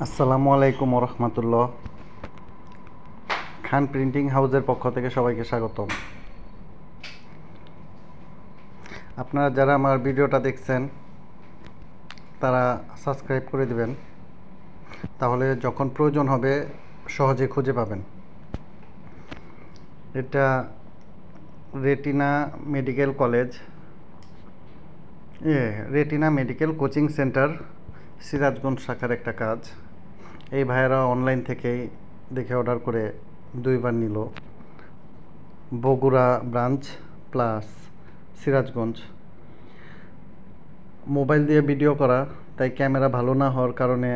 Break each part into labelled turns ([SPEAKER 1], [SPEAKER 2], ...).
[SPEAKER 1] আসসালামু আলাইকুম রহমতুল্লাহ। খান প্রিন্টিং হাউসের পক্ষ থেকে সবাইকে স্বাগতম। আপনারা যারা আমার ভিডিওটা দেখছেন তারা সাবস্ক্রাইব করে দিবেন, তাহলে যখন প্রয়োজন হবে সহজে খুঁজে পাবেন। এটা retina medical college, retina medical coaching centre Sirajganj শাখার একটা কাজ। এই ভাইয়েরা অনলাইন থেকেই দেখে অর্ডার করে 2বার নিল, Bogura branch plus Sirajganj. Mobile দিয়ে ভিডিও করা, তাই ক্যামেরা ভালো না হওয়ার কারণে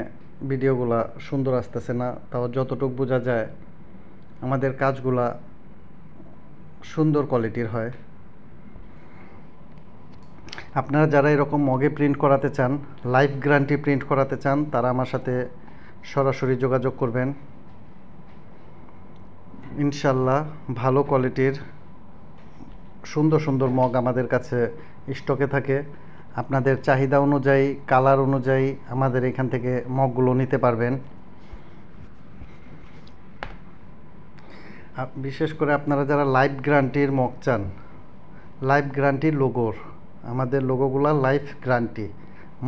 [SPEAKER 1] ভিডিওগুলা সুন্দর আসতেছে না। তাও যতটুকু বোঝা যায় আমাদের কাজগুলা সুন্দর কোয়ালিটির হয়। আপনারা যারা এরকম মগে প্রিন্ট করাতে চান, লাইফ গ্যারান্টি প্রিন্ট করাতে চান, তারা আমার সাথে সরাসরি যোগাযোগ করবেন। ইনশাল্লাহ ভালো কোয়ালিটির সুন্দর সুন্দর মগ আমাদের কাছে স্টকে থাকে। আপনাদের চাহিদা অনুযায়ী, কালার অনুযায়ী আমাদের এখান থেকে মগগুলো নিতে পারবেন। বিশেষ করে আপনারা যারা লাইফ গ্যারান্টির মগ চান, লাইফ গ্যারান্টির লোগোর, আমাদের লোগোগুলা লাইফ গ্যারান্টি,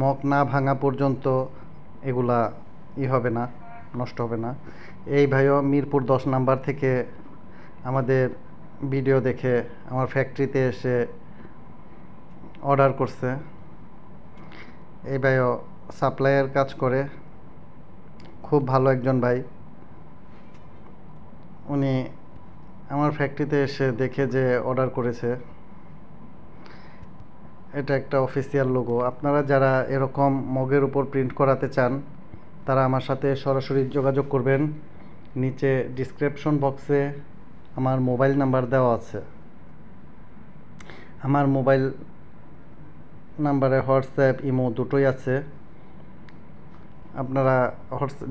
[SPEAKER 1] মগ না ভাঙা পর্যন্ত এগুলা হবে না, নষ্ট হবে না। এই ভাইও মিরপুর 10 নাম্বার থেকে আমাদের ভিডিও দেখে আমার ফ্যাক্টরিতে এসে অর্ডার করছে। এই ভাইও সাপ্লাইয়ের কাজ করে, খুব ভালো একজন ভাই। উনি আমার ফ্যাক্টরিতে এসে দেখে যে অর্ডার করেছে। এটা একটা অফিসিয়াল লোগো। আপনারা যারা এরকম মগের উপর প্রিন্ট করাতে চান তারা আমার সাথে সরাসরি যোগাযোগ করবেন। নিচে ডিসক্রিপশন বক্সে আমার মোবাইল নাম্বার দেওয়া আছে। আমার মোবাইল নাম্বারে হোয়াটসঅ্যাপ, ইমো দুটোই আছে। আপনারা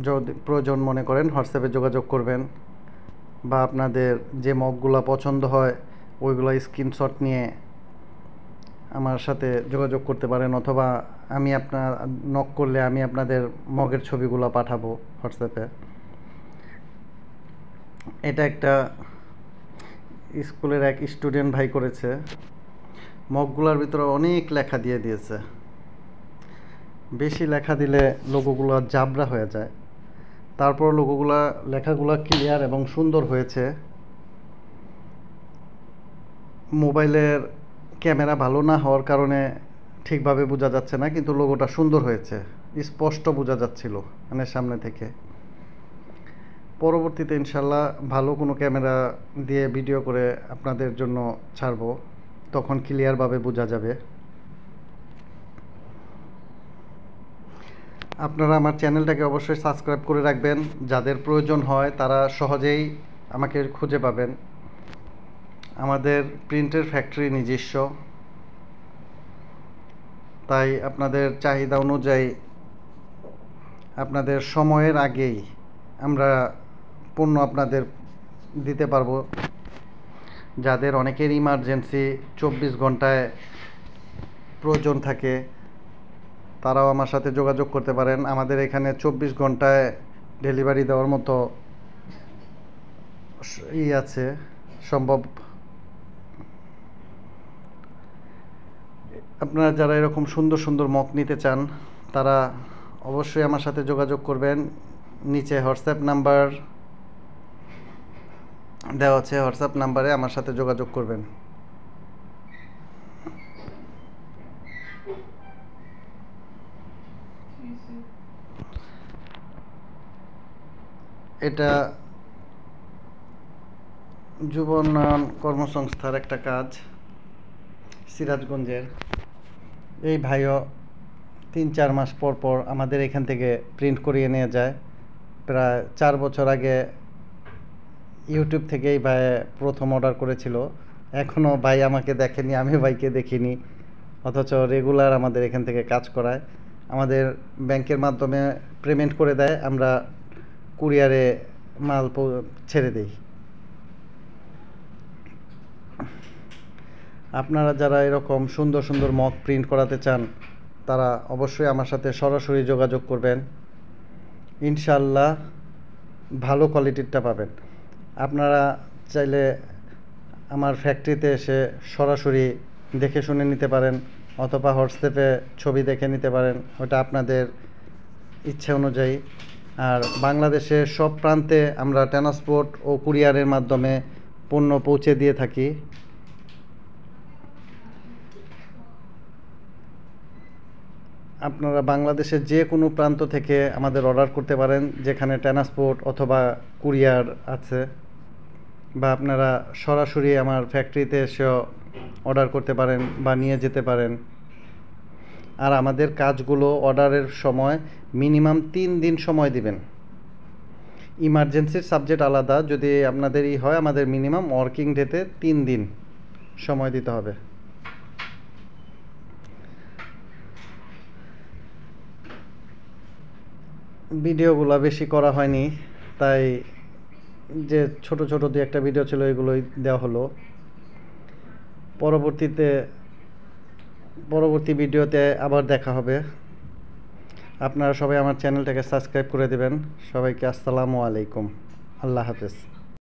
[SPEAKER 1] যদি প্রয়োজন মনে করেন হোয়াটসঅ্যাপে যোগাযোগ করবেন, বা আপনাদের যে মগগুলো পছন্দ হয় ওইগুলো স্ক্রিনশট নিয়ে আমার সাথে যোগাযোগ করতে পারেন, অথবা আমি আপনার নক করলে আমি আপনাদের মগের ছবিগুলো পাঠাবো হোয়াটসঅ্যাপে। এটা একটা স্কুলের এক স্টুডেন্ট ভাই করেছে। মগগুলোর ভিতরে অনেক লেখা দিয়ে দিয়েছে। বেশি লেখা দিলে লোগোগুলো জাবরা হয়ে যায়। তারপর লেখাগুলো ক্লিয়ার এবং সুন্দর হয়েছে। মোবাইলের ক্যামেরা ভালো না হওয়ার কারণে ঠিকভাবে বোঝা যাচ্ছে না, কিন্তু লোগোটা সুন্দর হয়েছে, স্পষ্ট বোঝা যাচ্ছিল মানে সামনে থেকে। পরবর্তীতে ইনশাল্লাহ ভালো কোনো ক্যামেরা দিয়ে ভিডিও করে আপনাদের জন্য ছাড়বো, তখন ক্লিয়ারভাবে বোঝা যাবে। আপনারা আমার চ্যানেলটাকে অবশ্যই সাবস্ক্রাইব করে রাখবেন। যাদের প্রয়োজন হয় তারা সহজেই আমাকে খুঁজে পাবেন। আমাদের প্রিন্টের ফ্যাক্টরি নিজস্ব, তাই আপনাদের চাহিদা অনুযায়ী আপনাদের সময়ের আগেই আমরা পণ্য আপনাদের দিতে পারবো। যাদের অনেকের ইমার্জেন্সি 24 ঘন্টায় প্রয়োজন থাকে তারাও আমার সাথে যোগাযোগ করতে পারেন। আমাদের এখানে 24 ঘন্টায় ডেলিভারি দেওয়ার মতো আছে, সম্ভব। আপনারা যারা এরকম সুন্দর সুন্দর মগ নিতে চান তারা অবশ্যই আমার সাথে যোগাযোগ করবেন। নিচে হোয়াটসঅ্যাপ নাম্বার দেওয়া আছে, হোয়াটসঅ্যাপ নাম্বারে আমার সাথে যোগাযোগ করবেন। এটা যুব উন্নয়ন কর্মসংস্থার একটা কাজ সিরাজগঞ্জের। এই ভাইও 3-4 মাস পর পর আমাদের এখান থেকে প্রিন্ট করিয়ে নিয়ে যায়। প্রায় 4 বছর আগে ইউটিউব থেকেই ভাই প্রথম অর্ডার করেছিল। এখনও ভাই আমাকে দেখেনি, আমি ভাইকে দেখিনি, অথচ রেগুলার আমাদের এখান থেকে কাজ করায়। আমাদের ব্যাংকের মাধ্যমে পেমেন্ট করে দেয়, আমরা কুরিয়ারে মাল ছেড়ে দিই। আপনারা যারা এরকম সুন্দর সুন্দর মগ প্রিন্ট করাতে চান তারা অবশ্যই আমার সাথে সরাসরি যোগাযোগ করবেন। ইনশাল্লাহ ভালো কোয়ালিটিরটা পাবেন। আপনারা চাইলে আমার ফ্যাক্টরিতে এসে সরাসরি দেখে শুনে নিতে পারেন, অথবা হোয়াটসঅ্যাপে ছবি দেখে নিতে পারেন, ওটা আপনাদের ইচ্ছা অনুযায়ী। আর বাংলাদেশের সব প্রান্তে আমরা ট্রান্সপোর্ট ও কুরিয়ারের মাধ্যমে পণ্য পৌঁছে দিয়ে থাকি। আপনারা বাংলাদেশের যে কোনো প্রান্ত থেকে আমাদের অর্ডার করতে পারেন, যেখানে ট্রান্সপোর্ট অথবা কুরিয়ার আছে, বা আপনারা সরাসরি আমার ফ্যাক্টরিতে এসেও অর্ডার করতে পারেন বা নিয়ে যেতে পারেন। আর আমাদের কাজগুলো অর্ডারের সময় মিনিমাম 3 দিন সময় দিবেন। ইমার্জেন্সির সাবজেক্ট আলাদা, যদি আপনাদের হয়, আমাদের মিনিমাম ওয়ার্কিং ডেতে 3 দিন সময় দিতে হবে। ভিডিওগুলো বেশি করা হয়নি, তাই যে ছোট ছোট দু একটা ভিডিও ছিল এগুলোই দেওয়া হলো। পরবর্তী ভিডিওতে আবার দেখা হবে। আপনারা সবাই আমার চ্যানেলটাকে সাবস্ক্রাইব করে দেবেন। সবাইকে আসসালামু আলাইকুম, আল্লাহ হাফেজ।